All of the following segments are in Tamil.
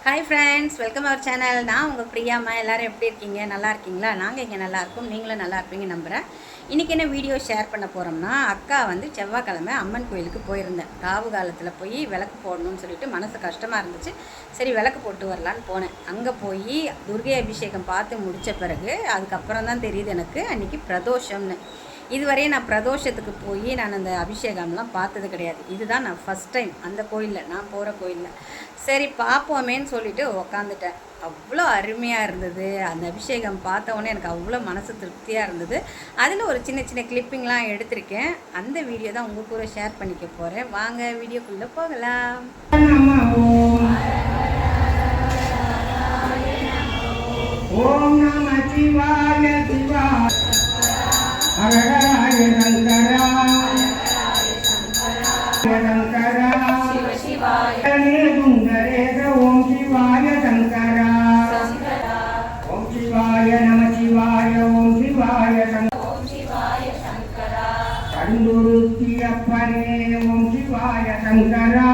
Hi friends, welcome our channel. நான் உங்கள் பிரியாம்மா. எல்லோரும் எப்படி இருக்கீங்க? நல்லா இருக்கீங்களா? நாங்கள் இங்கே நல்லாயிருக்கோம், நீங்களும் நல்லா இருப்பீங்க நம்புகிறேன். இன்றைக்கி என்ன வீடியோ ஷேர் பண்ண போகிறோம்னா, அக்கா செவ்வாய்க்கிழமை அம்மன் கோயிலுக்கு போயிருந்தேன். ராவு காலத்தில் போய் விளக்கு போடணும்னு சொல்லிட்டு மனசு கஷ்டமாக இருந்துச்சு. சரி விளக்கு போட்டு வரலான்னு போனேன். அங்கே போய் துர்கை அபிஷேகம் பார்த்து முடித்த பிறகு அதுக்கப்புறம் தான் தெரியுது எனக்கு அன்றைக்கி பிரதோஷம்னு. இதுவரையும் நான் பிரதோஷத்துக்கு போய் நான் அந்த அபிஷேகம்லாம் பார்த்தது கிடையாது. இதுதான் நான் ஃபஸ்ட் டைம் அந்த கோயிலில், நான் போகிற கோயிலில். சரி பார்ப்போமேன்னு சொல்லிவிட்டு உக்காந்துட்டேன். அவ்வளோ அருமையாக இருந்தது. அந்த அபிஷேகம் பார்த்தவொடனே எனக்கு அவ்வளோ மனசு திருப்தியாக இருந்தது. அதில் ஒரு சின்ன சின்ன கிளிப்பிங்லாம் எடுத்திருக்கேன். அந்த வீடியோ தான் உங்கள் கூட ஷேர் பண்ணிக்க போகிறேன். வாங்க வீடியோக்குள்ளே போகலாம். ஓம் நம சிவாய சிவாய ஹரஹராய சங்கரா சங்கரா சிவ சிவாய சுந்தரேச ஓம் சிவாய சங்கரா ஓம் சிவாய நம சிவாய ஓம் சிவாய சங்கரா கண்டுருத்தி அப்பனே ஓம் சிவாய சங்கரா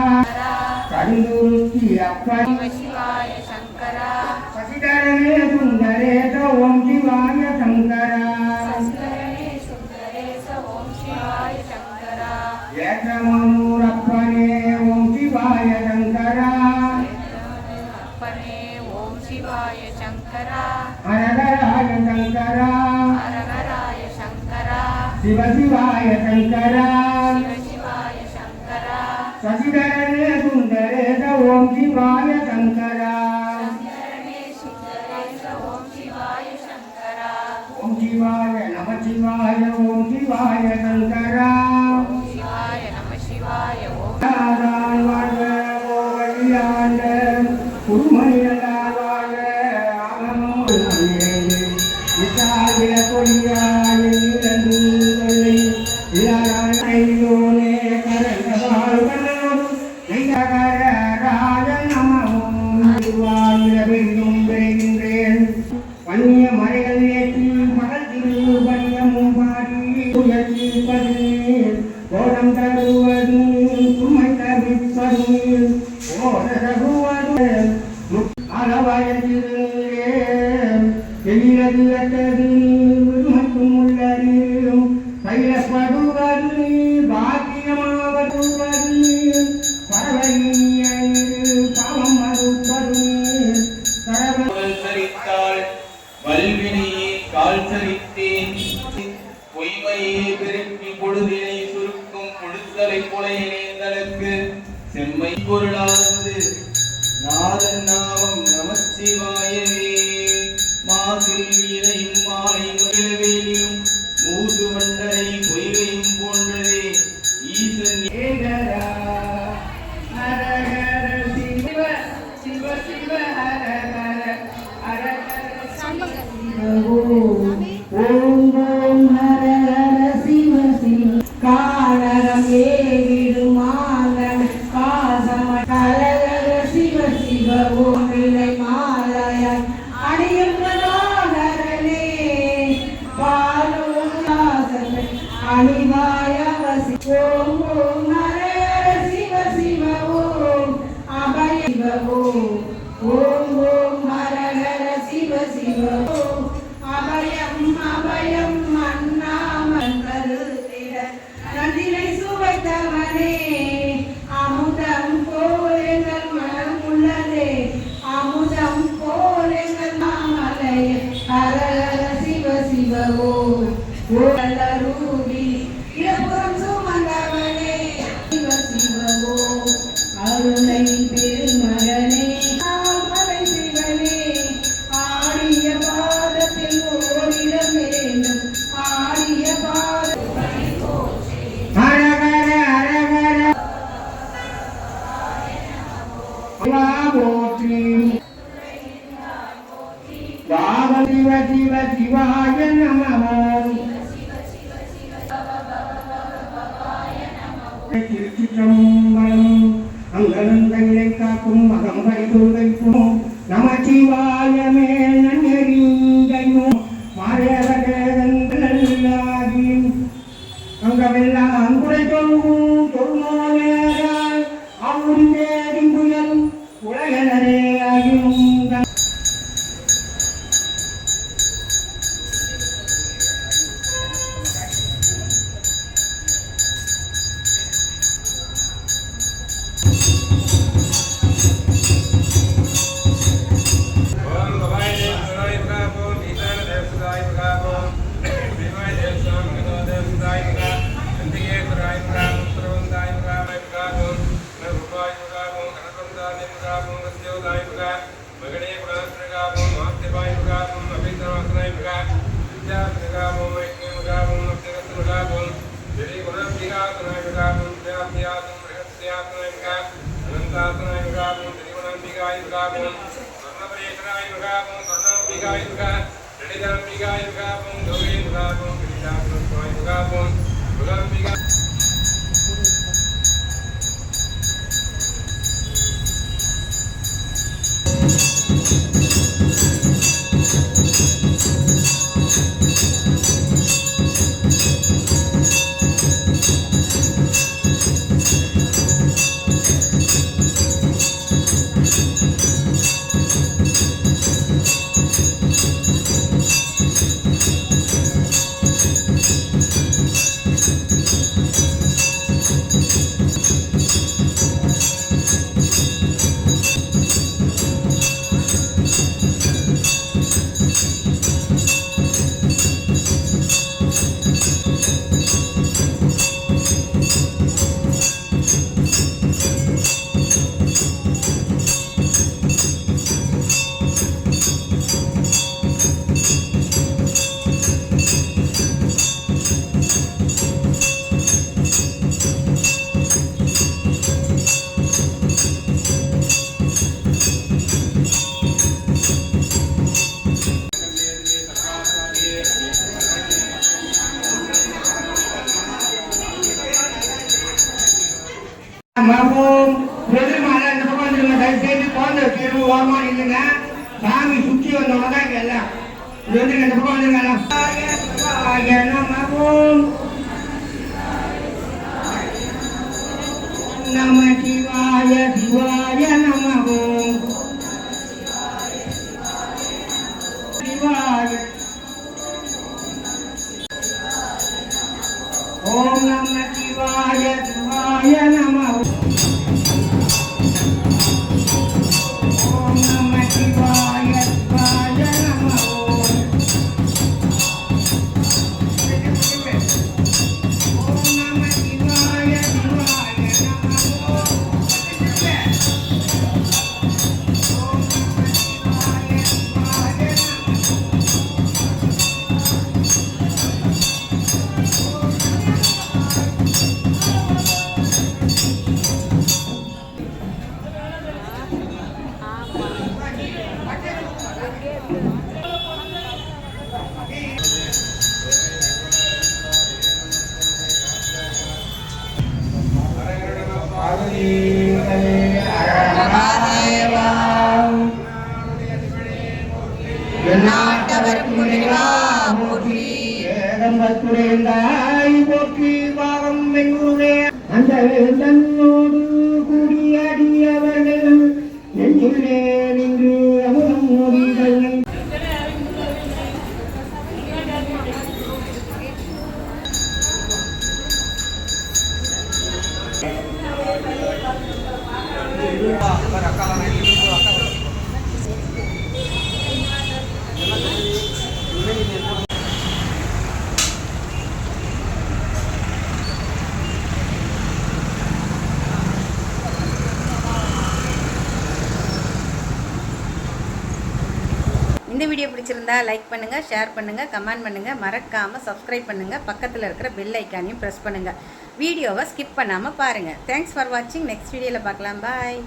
கண்டுருத்தி அப்பனே சிவாய சங்கரா சசிதரனே சுந்தரேச ஓம் சிவாய சங்கரா ஏகமனூரப்பனே ஓம் சிவாய சங்கரா ஓம் சிவாய சங்கரா ஹரஹராய சங்கரா ஹரஹராய சங்கரா சிவ சிவாய சங்கரா சிவாய சங்கரா சசிதரனே சுந்தரேச ஓம் சிவாய சங்கரா ஓம் சிவாய சங்கரா ஓம் சிவாய நம சிவாய ஓம் சிவாய சங்கரா வன்னிய மறைகள் ஏற்றி மகள் திருவடியமும் பாடி கோடம் தருவது சுமை தவிப்பது ஓரகுவது அளவயது எழிலது அட்டது விருமக்கும் உள்ளறியும் கைலப்படுவது பாக்கியமாவதுவது பறவையின் பாவம் மறுப்பது சரித்தாள் வல்வினையே கால் சரித்தேன் பொய்மையே பெருக்கி பொழுதினை சுருக்கும் பொழுத்தலை புலையினேந்தலுக்கு செம்மை பொருளானது நாதன் நாமம் நமச்சிவாயவே மாசில் வீணையும் மாலை மகிழவேலியும் மூது மண்டலை பொய்கையும் போன்றதே ஈசன் ஏகரா ஹரஹர சிவ சிவ சிவ ஹரஹர ஹரஹர ஓம் ஓம் ஹரஹர சிவ சிவ காரணம் ஏவிடுமாங்கன் காசம ஹரஹர சிவ சிவ ஓம் விலை மாலைய அணியும் மனோகரனே பாலுலாசன அணிவாய வசி ஓம் ஓம் ஹரஹர சிவ சிவ ஓம் அபய சிவ ஓம் ஓம் ஓம் ஹரஹர சிவ சிவ ஓம் அபயம் அபயம் அண்ணாமன் கருத்திட நன்றினை சுவைத்தவனே அமுதம் போல் எங்கள் மனம் உள்ளதே அமுதம் போல் எங்கள் மாமலை ஹரஹர சிவ சிவ ஓம் ரூபி இடப்புறம் சுமந்தவனே சிவ சிவ ஓம் அருணை பெருமகனே மலை சிவனே ஆடிய பாதத்தில் ஓடிட வேண்டும் ஆடிய பாத ஹரஹர ஹரஹர போற்றி வாவ சிவ சிவ சிவாய நமோ திருச்சிற்றம்பலம் அங்கனங்களை காக்கும் அகம்பை துர்கைக்கும் நமச்சிவாயமே நன்னறியும் மாறேரகேதங்களாகி அங்கமெல்லாம் அங்குரை தொழும் தொழுமோனேராய் அவுரிந்தேரின் புயல் உலகனரே சிவாய பெருமாள் இந்த பக்கம் வந்துருங்க. தயவுசெய்து குழந்தை வச்சுருங்க, ஓரமா நில்லுங்க. சாமி சுற்றி வந்தவங்க தான் இங்க எல்லாம். இது வந்து இந்த பக்கம் வந்துருங்க எல்லாம். நம சிவாய சிவாய நம ஓம் சிவாய ஓம் நம சிவாய சிவாய நம ஓம் நம சிவாய சிவாய நம ஓம் நம சிவாய சிவாய நம போற்றி பாவம் வெங்குவே அந்த தன்னோடு கூடியடியவர்கள் நெஞ்சுள்ளே நின்று அமுதம் மோதிகள் இந்த வீடியோ பிடிச்சிருந்தா லைக் பண்ணுங்கள், ஷேர் பண்ணுங்கள், கமெண்ட் பண்ணுங்கள், மறக்காமல் சப்ஸ்கிரைப் பண்ணுங்கள், பக்கத்தில் இருக்கிற பெல் ஐக்கானையும் ப்ரெஸ் பண்ணுங்கள். வீடியோவை ஸ்கிப் பண்ணாமல் பாருங்கள். தேங்க்ஸ் ஃபார் வாட்சிங். நெக்ஸ்ட் வீடியோவில் பார்க்கலாம். பாய்.